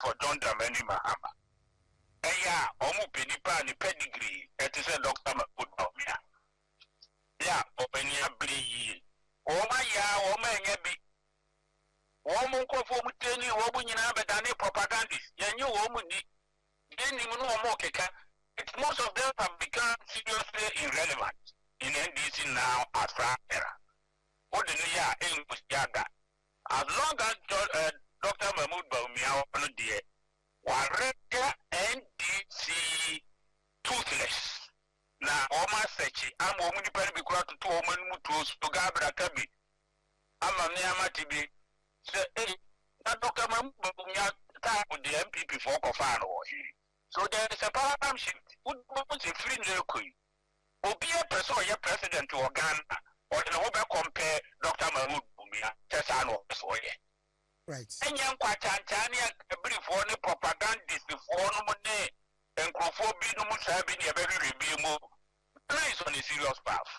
for John Dramani Mahama. Eya, omu penipa ni pedigree, it is a Dr. Makudomia. Ya, openia bri. Oma ya, oma nyebi. Womu kwa fomu teni, womu nyina bedani propagandist. Yanyu womu ni. Then you know more keka. Most of them have become seriously irrelevant in NDC now as far era. What the near English yaga. As long as Dr. Mahmoud Baumia on the Wareka NDC toothless. Now, Oma Sechi, I'm woman depending because to 2 women mutus to Gabra Kabi. I'm a Niamatibi. Say, hey, Dr. Mahmoud Baumia with the MPP for Kofano. So there is a paradigm shift. Who wants a free local? Will be a person or your president or Ghana or the Uber compare Dr. Mahmoud Bumia, Tessano, right. And young Quatantania, a brief for the propagandist before no money and Crawford no Musabin, a very review. Place on a serious path.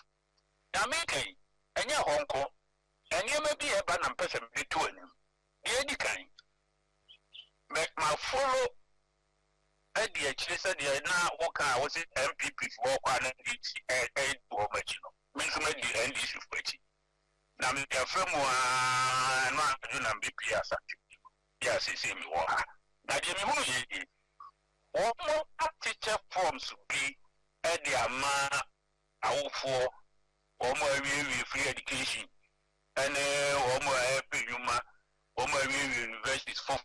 Now, make and your uncle, and you may be a banner person between them. The any kind. Make my follow. The Chesa, the now walker was it MPP for one NDC or Machino. Means made the NDC for it. Now, me a firm one, not doing a BP as yes, it's in me. Now, the all more teacher forms to be at the Ama out for or more free education and or more happy humor or more universities for.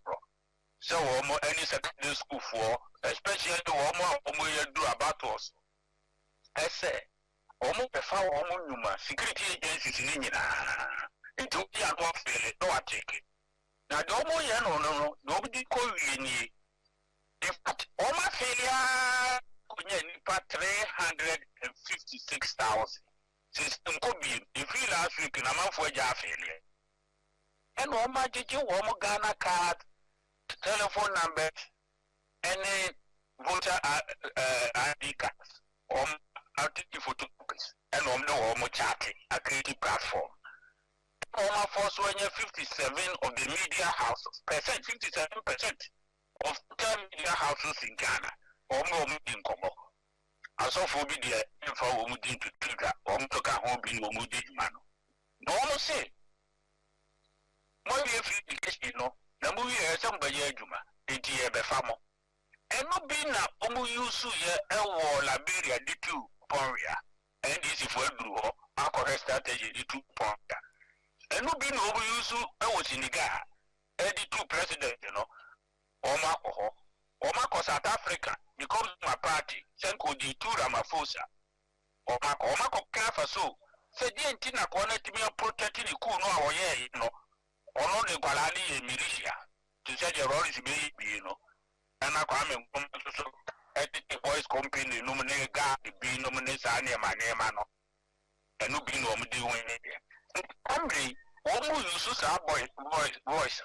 So, any secondary school for, especially the woman do about us. I say, almost a foul woman, security agencies in India. It took the atmosphere, no, I take it. Now, no, nobody call you. In fact, all my failure could need 356,000. System could be, if we last week in a month for your failure. And all my did you want Ghana card? Telephone number, any voter ID cards, RTP photocopies, and no chatting, a creative platform. Former force when you're 57 of the media houses, 57% of the media houses in Ghana, or more in Congo. As of will be the info Omudin to trigger, or Mtoka home being Omudin man. No one say, more you know. Namu ye somebody juma enti ye befamo eno bi na omu yusu ye ewo Liberia ditu ponria NDC for duru ho akore strategy ditu ponria eno bi na omu yusu ewo Senegal ditu president oma ko South Africa becomes my party senko ditu Ramaphosa oma ko kafa so se di enti na ko na timi protect ni ku no awoye no ono de kwalani ye militia to say the role is be and I come so the voice company nominate guy be nominate any man and no be no doing it. Amri, omu use sa voice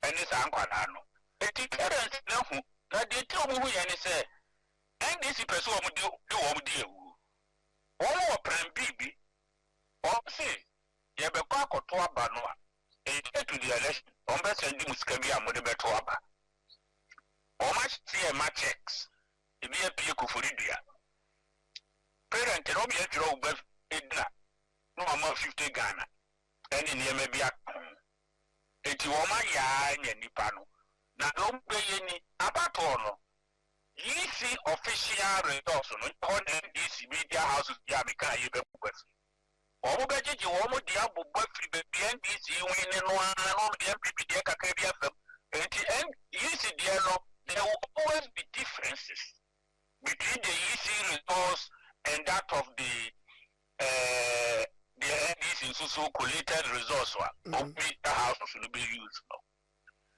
and this uncle no. The parents know that they tell me and say and this person do deal. All plan baby or say ye be kwa ko to abanoa to the election, on best sending Muscabia Modebetoaba. Or much see my checks, if you appear Kufuridia. Parent, and obvious draw birth Edna, no more 50 Ghana, and in the Mabia. It's your ya and Nipano. Now, don't pay any abatono. Ye see official results on NDC media houses, Yamika, even with. Omugaji womo diabo boyfriend be NDC winning one the MPP de Kakabia and easy dialogue. There will always be differences between the EC results and that of the NDC so collated results of the house should be used.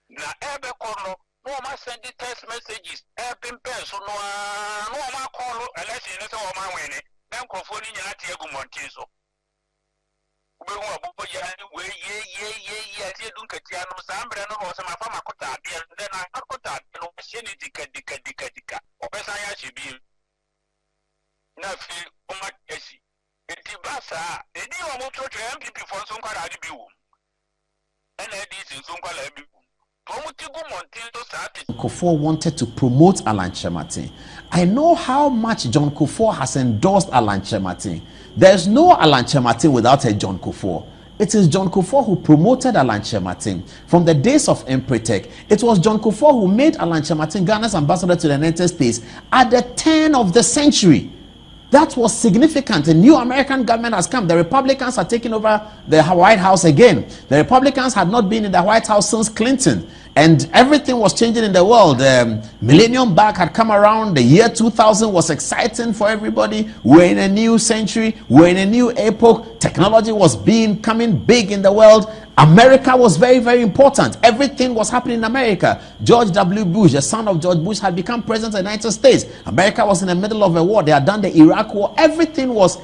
Now every corner no ma send the text messages every person no ma call election is all my winning then confounding your Montiso. We were way, yeah, Dunkatiano, Sambrano, or some of my cota, and then I got that, no, Dika, or Messiah should be. Now, Oma Essie, Etibasa, a new motor to MPP for some kind of view. And that is in some kind of view. Promotable Montino start Kufuor wanted to promote Alan Kyerematen. I know how much John Kufuor has endorsed Alan Kyerematen. There's no Alan Kyerematen without a John Kufuor. It is John Kufuor who promoted Alan Kyerematen. From the days of Empretech, it was John Kufuor who made Alan Kyerematen Ghana's ambassador to the United States at the turn of the century. That was significant. A new American government has come. The Republicans are taking over the White House again. The Republicans had not been in the White House since Clinton. And everything was changing in the world. Millennium Bug had come around. The year 2000 was exciting for everybody. We're in a new century. We're in a new epoch. Technology was coming big in the world. America was very, very important. Everything was happening in America. George W. Bush, the son of George Bush, had become president of the United States. America was in the middle of a war. They had done the Iraq war. Everything was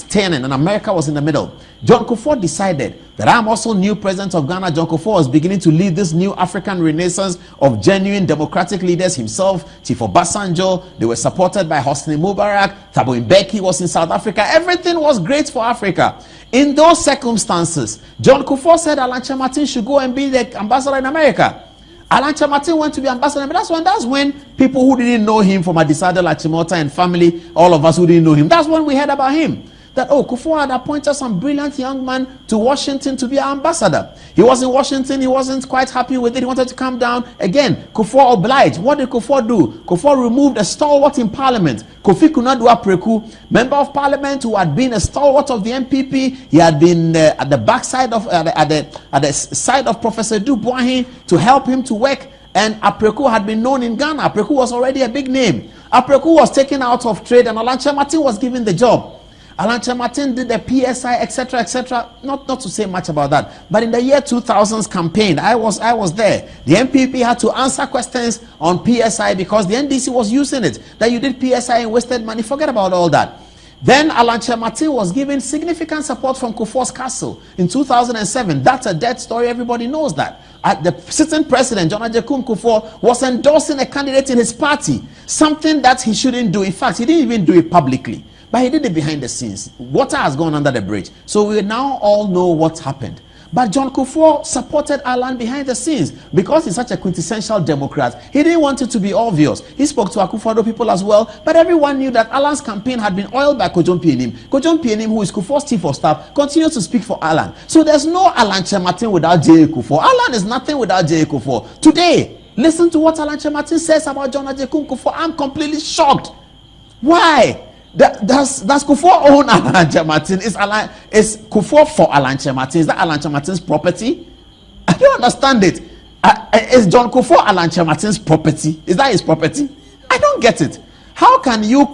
turning, and America was in the middle. John Kufuor decided that I'm also new president of Ghana. John Kufuor was beginning to lead this new African renaissance of genuine democratic leaders himself. Chief Obasanjo, they were supported by Hosni Mubarak. Thabo Mbeki was in South Africa. Everything was great for Africa. In those circumstances, John Kufuor said Alan Kyerematen should go and be the ambassador in America. Alan Kyerematen went to be ambassador, but that's when people who didn't know him from Adisada Lachimota and family, all of us who didn't know him, that's when we heard about him. That, Kufuor had appointed some brilliant young man to Washington to be our ambassador. He was in Washington, he wasn't quite happy with it, he wanted to come down. Again, Kufuor obliged. What did Kufuor do? Kufuor removed a stalwart in parliament, Kofi Kunadu Apreku, member of parliament who had been a stalwart of the MPP. He had been at the backside of, at the side of Professor Dubois to help him to work. And Apreku had been known in Ghana. Apreku was already a big name. Apreku was taken out of trade and Alan Kyerematen was given the job. Alan Kyerematen did the PSI, etc., etc. Not to say much about that. But in the year 2000's campaign, I was there. The MPP had to answer questions on PSI because the NDC was using it. That you did PSI and wasted money. Forget about all that. Then Alan Kyerematen was given significant support from Kufuor's castle in 2007. That's a dead story. Everybody knows that. The sitting president, John Agyeta Kufuor, was endorsing a candidate in his party. Something that he shouldn't do. In fact, he didn't even do it publicly. But he did it behind the scenes. Water has gone under the bridge. So we now all know what's happened. But John Kufuor supported Alan behind the scenes because he's such a quintessential Democrat. He didn't want it to be obvious. He spoke to Akufo-Addo people as well. But everyone knew that Alan's campaign had been oiled by Kojo Mpianim. Kojo Mpianim, who is Kufuor's chief of staff, continues to speak for Alan. So there's no Alan Kyerematen without J.A. Kufuor. Alan is nothing without J.A. Kufuor. Today, listen to what Alan Kyerematen says about John Agyeta Kufuor. I'm completely shocked. Why? Does Kufuor own Alan Kyerematen? Is Kufuor for Alan Kyerematen? Is that Alan Kyerematen's property? I don't understand it. Is John Kufuor Alan Kyerematen's property? Is that his property? I don't get it. How can you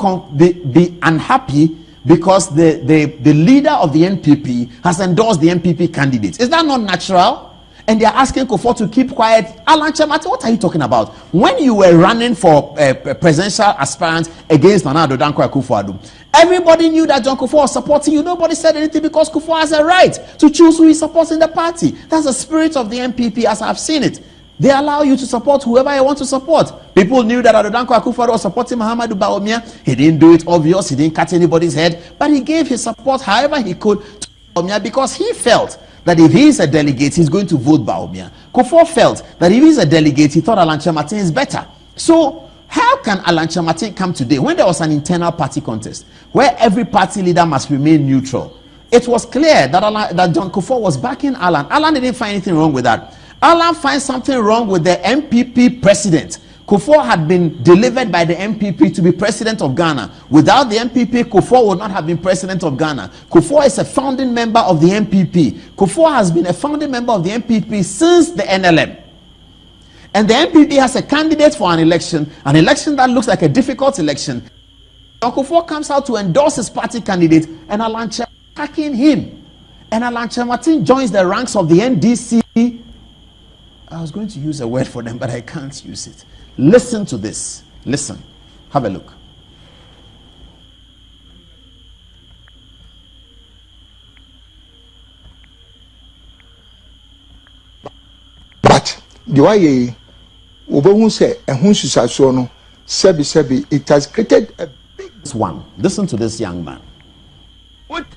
be unhappy because the leader of the NPP has endorsed the NPP candidate? Is that not natural? And they are asking Kufuor to keep quiet. Alan Kyerematen, what are you talking about? When you were running for presidential aspirant against Nana Addo Dankwa Akufo-Addo, everybody knew that John Kufuor was supporting you. Nobody said anything because Kufuor has a right to choose who he supports in the party. That's the spirit of the NPP as I've seen it. They allow you to support whoever you want to support. People knew that Addo Dankwa Akufo-Addo was supporting Mahamadou Bawumia. He didn't do it obvious. He didn't cut anybody's head. But he gave his support however he could to Bawumia because he felt that if he is a delegate, he's going to vote Bawumia. Kufuor felt that if he's a delegate, he thought Alan Kyerematen is better. So how can Alan Kyerematen come today when there was an internal party contest where every party leader must remain neutral? It was clear that John Kufuor was backing Alan. Alan didn't find anything wrong with that. Alan finds something wrong with the MPP president. Kufuor had been delivered by the MPP to be president of Ghana. Without the MPP, Kufuor would not have been president of Ghana. Kufuor is a founding member of the MPP. Kufuor has been a founding member of the MPP since the NLM. And the MPP has a candidate for an election that looks like a difficult election. Kufuor comes out to endorse his party candidate, and Alan Kyerematen attacking him. And Alan Kyerematen joins the ranks of the NDC. I was going to use a word for them, but I can't use it. Listen to this. Listen. Have a look. But the way Obo say sebi it has created a big one. Listen to this young man.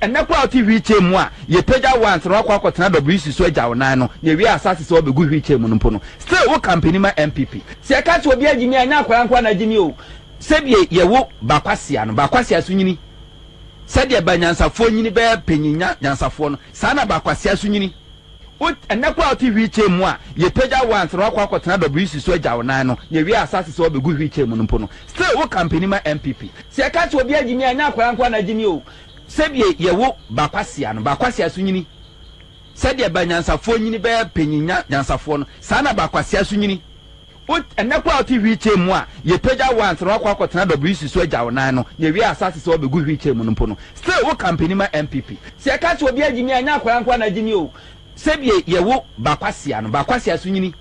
And na kwa TV chemu a ye pagya once na kwa kwatena WC so agya wonan no ye wi asase so obegu hwi chemu no mpo no still wo campaign ma MPP se ka che obi agimi anya akwa nkwa na gimi o se bi ye wo bakwasia no bakwasia so nyini se de banyansafo nyini be panyinya nyansafo no sa na bakwasia so nyini and na kwa TV chemu a ye pagya once na kwa kwatena WC so agya wonan no ye wi asase so obegu hwi chemu no mpo no still wo campaign ma MPP se ka che obi agimi anya akwa nkwa na gimi o sebie yewo bakwasia no bakwasia so nyini sede banyansafo nyini be panyinya nyansafo no sa na bakwasia so nyini enne kwa TV chemu a ye pagya once na kwa kwatena WC so agya wonan no ye wi asase so obegu hwi chemu no mpo no still wo campaign ma MPP se ka che obi agimi anya akwa nkwa na gimi o sebie yewo bakwasia no bakwasia so nyini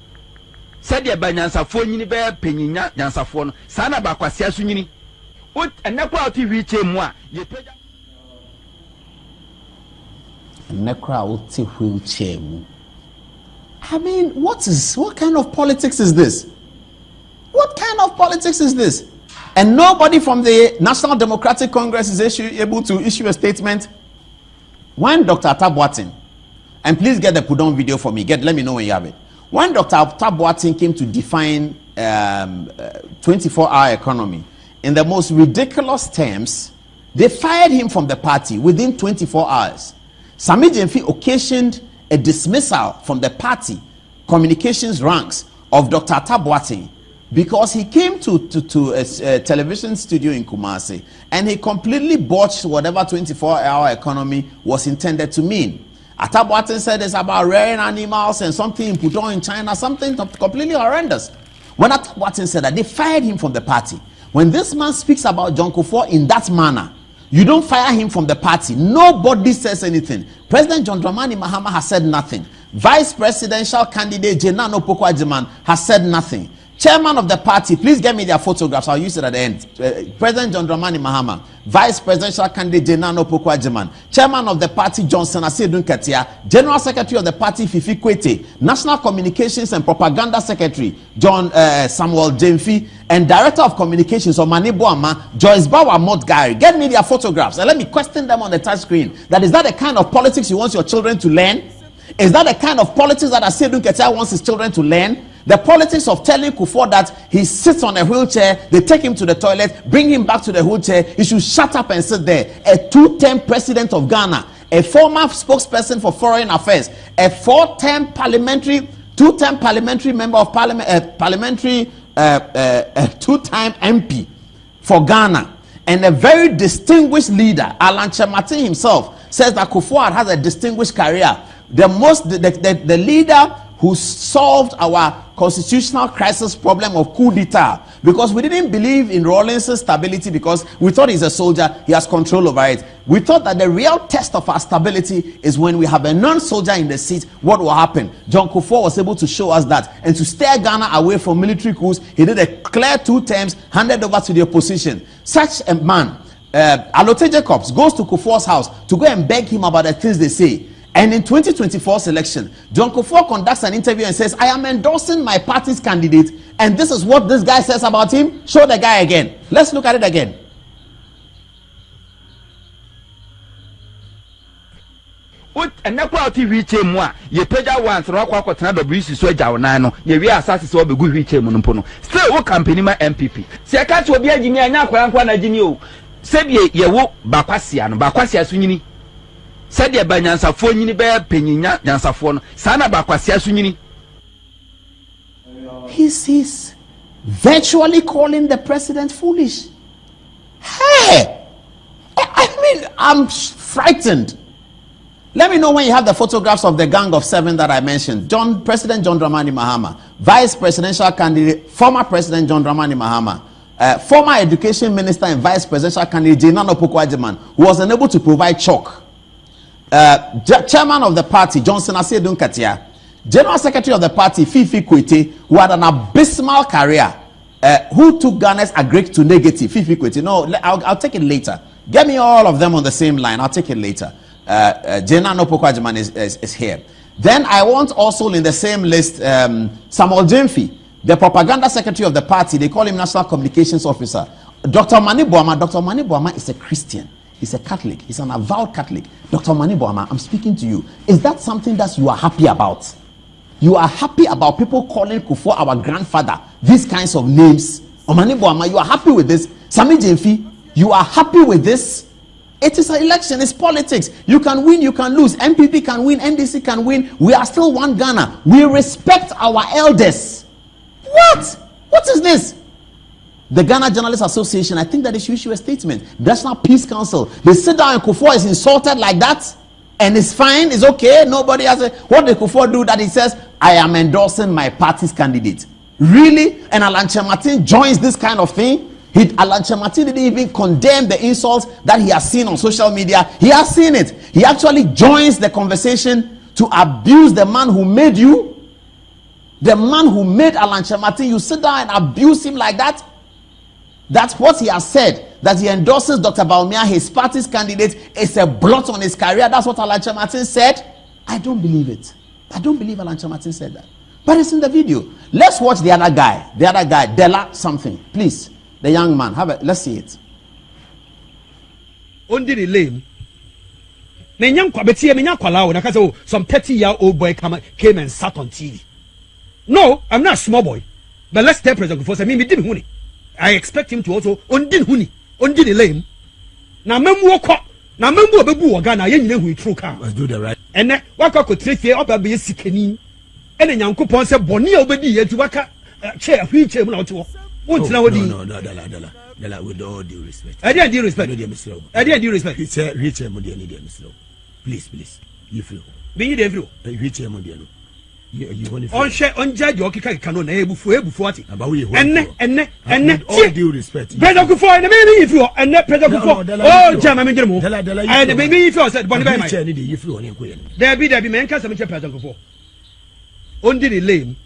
sede banyansafo nyini be panyinya nyansafo no sa na bakwasia so nyini enne kwa TV chemu a ye pagya Nekra will take wheelchair. I mean, what kind of politics is this? What kind of politics is this? And nobody from the National Democratic Congress is able to issue a statement. When Dr. Tabuatin, and please get the Pudon video for me. Let me know when you have it. When Dr. Tabuatin came to define 24-hour economy in the most ridiculous terms, they fired him from the party within 24 hours. Sami Jemfi occasioned a dismissal from the party communications ranks of Dr. Tabuatin because he came to a television studio in Kumasi and he completely botched whatever 24-hour economy was intended to mean. Tabuatin said it's about rearing animals and something in Pudong in China, something completely horrendous. When Tabuatin said that, they fired him from the party. When this man speaks about John Kufuor in that manner, you don't fire him from the party. Nobody says anything. President John Dramani Mahama has said nothing. Vice presidential candidate Jenano Pokwajiman has said nothing. Chairman of the party, please get me their photographs. I'll use it at the end. President John Dramani Mahama, Vice presidential candidate Jenano Pokwajiman, Chairman of the party Johnson Asedun Katia, General Secretary of the party Fifi Kwete, National Communications and Propaganda Secretary John Samuel Jemfi, and Director of Communications Omani Boama, Joyce Bawa Motgari. Get me their photographs and let me question them on the touch screen. Is that the kind of politics you want your children to learn? Is that the kind of politics that Asedun Katia wants his children to learn? The politics of telling Kufuor that he sits on a wheelchair, they take him to the toilet, bring him back to the wheelchair, he should shut up and sit there. A two-term president of Ghana, a former spokesperson for foreign affairs, a two-term parliamentary member of parliament, two-time MP for Ghana, and a very distinguished leader, Alan Chematin himself, says that Kufuor has a distinguished career. The leader who solved our constitutional crisis problem of coup d'etat, because we didn't believe in Rawlings' stability because we thought he's a soldier, he has control over it. We thought that the real test of our stability is when we have a non-soldier in the seat, what will happen? John Kufuor was able to show us that, and to steer Ghana away from military coups, he did a clear 2 terms, handed over to the opposition. Such a man, Alote Jacobs, goes to Kufuor's house to go and beg him about the things they say. And in 2024 election, John Kufuor conducts an interview and says, I am endorsing my party's candidate, and this is what this guy says about him. Show the guy again. Let's look at it again. And na kwa TV chemu a ye pagya once na kwa kwatena WC so agya wonan no ye wi asase so obegu hwi chemu no mpo no still wo campaign ma MPP se ka che obi agimi anya akwa nkwa na gimi o sebie ye wo bakwasia no bakwasia so nyini sede banyansafo nyini be panyinya nyansafo no sa na bakwasia so nyini. He's virtually calling the president foolish. Hey, I mean, I'm frightened. Let me know when you have the photographs of the gang of 7 that I mentioned. President John Dramani Mahama, Vice Presidential candidate, former President John Dramani Mahama, former Education Minister and Vice Presidential candidate Jenano Pokwajiman, who was unable to provide chalk. Chairman of the party, Johnson Asedun Katia, General Secretary of the party, Fifi Kwete, who had an abysmal career, who took Ghana's aggregate to negative. Fifi Kwete, no, I'll take it later. Get me all of them on the same line. I'll take it later. Jenano Pokwajiman is here. Then I want also in the same list Samuel Jemfi, the propaganda secretary of the party. They call him National Communications Officer. Dr. Mani Boama is a Christian. He's a Catholic. He's an avowed Catholic. Dr. Omani Boama, I'm speaking to you. Is that something that you are happy about? You are happy about people calling Kufuor our grandfather, these kinds of names? Omani Boama, you are happy with this? Sami Jemfi, you are happy with this? It is an election, it's politics. You can win, you can lose. MPP can win, NDC can win. We are still one Ghana. We respect our elders. What? What is this? The Ghana Journalists Association, I think that they should issue a statement. National Peace Council, they sit down and Kufuor is insulted like that, and it's fine, it's okay. Nobody has a. What did Kufuor do that he says, I am endorsing my party's candidate? Really? And Alan Chematin joins this kind of thing? Alan Chematin didn't even condemn the insults that he has seen on social media. He has seen it. He actually joins the conversation to abuse the man who made you. The man who made Alan Chematin, you sit down and abuse him like that? That's what he has said, that he endorses Dr. Bawumia, his party's candidate, is a blot on his career. That's what Alan Chematin said. I don't believe it. I don't believe Alan Chematin said that. But it's in the video. Let's watch the other guy. The other guy, Dela something. Please. The young man. Let's see it. Undi the lame. Some 30-year-old boy came and sat on TV. No, I'm not a small boy. But let's tell President Kufuor, I expect him to also undi the lame. Now membu obebu Ghana yen nyina hu true car. Let's do the right. And then waka ko trefie oba be sikani. Ene Nyankopon se boni a obedi ye ti waka chair wheelchair mu na oto. Wontina wodi. No, Dala, with all due respect. I didn't due respect. I didn't due respect. Wheelchair mu dey need dem slow. Please. You feel. Be you dey feel. Wheelchair mu dey no. You want to on share on judge your kika kano na ebufu ati. About we enne all due respect. President Kufuor and maybe if you and President Kufuor. Oh, jam me ndremo. And maybe if you said boni by my. You feel on enko yen. There be men can some President Kufuor. Undi the lame.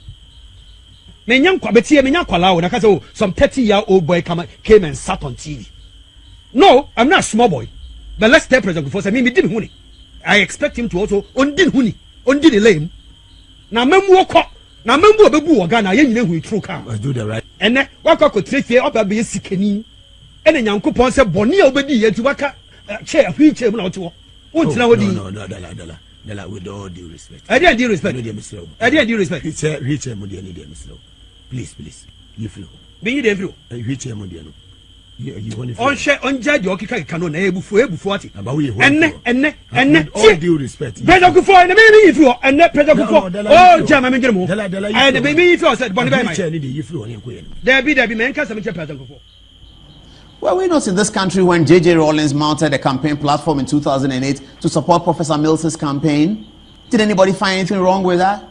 Menya kwala na kasa some 30-year-old boy came and sat on TV. No, I'm not a small boy. But let's tell President Kufuor say me didn't huni. I expect him to also undi the lame. Na membu obebu Ghana yen nyina hu true car. Let's do the right. And then waka ko trefie oba be sikani. Ene Nyankopon se boni a obedi ye ti waka chair wheelchair mu na oto. Wontina wodi. No, Dala, with all due respect. I didn't due respect. I didn't due respect. Wheelchair mu dey need dem slow. Please. You feel. Be you dey feel. Wheelchair mu dey no. You want to on share on judge your kika kano na ebufu ati. About we enne all due respect. President Kufuor and maybe if you and President Kufuor. Oh, jam me ndremo. And maybe if you said boni by my. You feel on enko yen. There be men can some President Kufuor. Well, we're not in this country when J.J. Rawlings mounted a campaign platform in 2008 to support Professor Mills's campaign. Did anybody find anything wrong with that?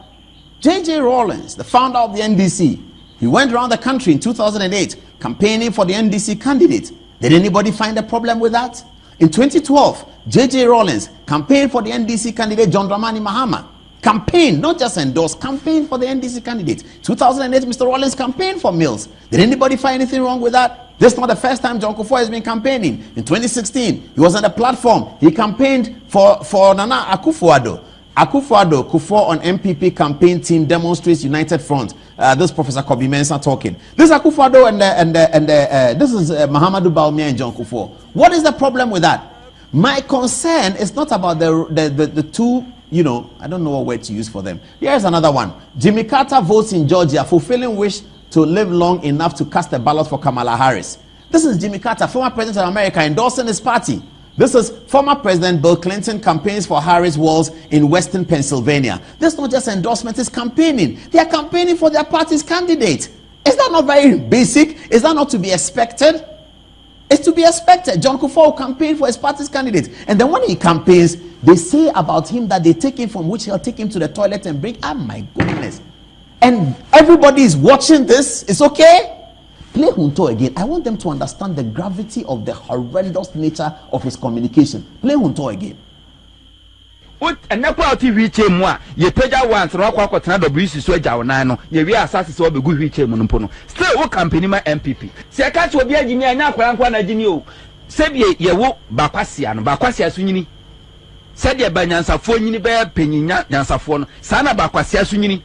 J.J. Rawlings, the founder of the NDC, he went around the country in 2008 campaigning for the NDC candidate. Did anybody find a problem with that? In 2012, J.J. Rawlings campaigned for the NDC candidate John Dramani Mahama. Campaign, not just endorse, campaign for the NDC candidate. 2008, Mr. Rawlings campaigned for Mills. Did anybody find anything wrong with that? This is not the first time John Kufuor has been campaigning. In 2016, he was on the platform. He campaigned for Nana Akufo-Addo. Kufuor on MPP campaign team demonstrates united front. This Professor Kobi Mensah talking. This Akufo-Addo and this is Mahamadou Bawumia and John Kufuor. What is the problem with that? My concern is not about the two. I don't know what word to use for them. Here's another one. Jimmy Carter votes in Georgia, fulfilling wish to live long enough to cast a ballot for Kamala Harris. This is Jimmy Carter, former president of America, endorsing his party. This is former President Bill Clinton campaigns for Harris walls in Western Pennsylvania. This is not just endorsement, it's campaigning. They are campaigning for their party's candidate. Is that not very basic? Is that not to be expected? It's to be expected. John Kufuor campaigned for his party's candidate. And then when he campaigns, they say about him that they take him from which he'll take him to the toilet and bring. Oh my goodness. And everybody is watching this. It's okay. Play Hunto again. I want them to understand the gravity of the horrendous nature of his communication. Play Hunto again. And that's why reach him. You pay that once, rock walk with another breeze, so Jawanano, you be assassins or be good reach him. Still, what campaign my MPP? See, I can't be a Jimmy and Nakwana Jimmy. Sabi, ye walk Baquasia Sunini. Said your banyan Safoni bear penny Nansafon, Sana Baquasia Sunini.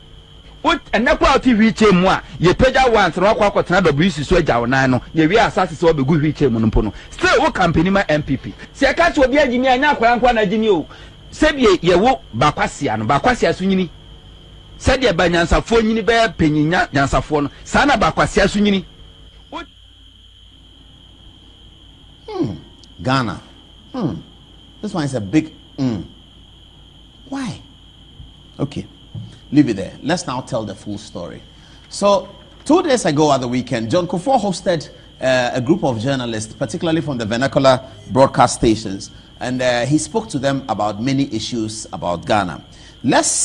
and na kwa oti hwiche mu a ye pagya once na kwa kwatena WC so agya wonan no ye wi asase so obegu hwiche mu no no still wo campaign ma MPP se ka che obi agimi anya akwa na agimi o se bi ye wo bakwasia no bakwasia so nyini se de ba nyansafo nyini be panyinya nyansafo no sa na bakwasia so nyini Ghana. This one is a big Why? Okay, leave it there. Let's now tell the full story. So 2 days ago at the weekend, John Kufuor hosted a group of journalists, particularly from the vernacular broadcast stations, and he spoke to them about many issues about Ghana. Let's